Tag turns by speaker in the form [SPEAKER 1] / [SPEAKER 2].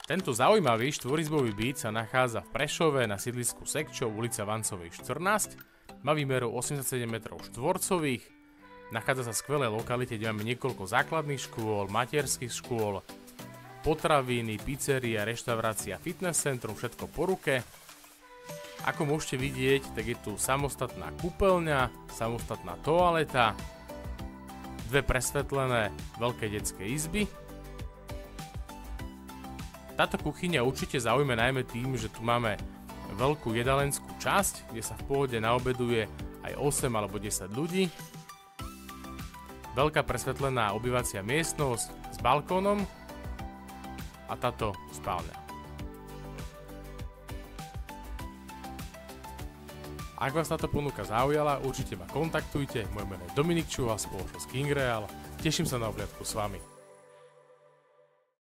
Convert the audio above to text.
[SPEAKER 1] Tento zaujímavý štvorizbový byt sa nachádza v Prešove na sídlisku Sekčov, ulica Vancovej 14. Má výmeru 87 m štvorcových. Nachádza sa v skvelej lokalite, kde máme niekoľko základných škôl, materských škôl, potraviny, pizzeria, reštaurácia, fitness centrum, všetko po ruke. Ako môžete vidieť, tak je tu samostatná kúpeľňa, samostatná toaleta, dve presvetlené veľké detské izby. Táto kuchyňa určite zaujme najmä tým, že tu máme veľkú jedalenskú časť, kde sa v pohode naobeduje aj 8 alebo 10 ľudí. Veľká presvetlená obývacia miestnosť s balkónom a táto spálňa. Ak vás táto ponuka zaujala, určite ma kontaktujte. Moje meno je Dominik Čuha, spoločnosť King Real. Teším sa na obhliadku s vami.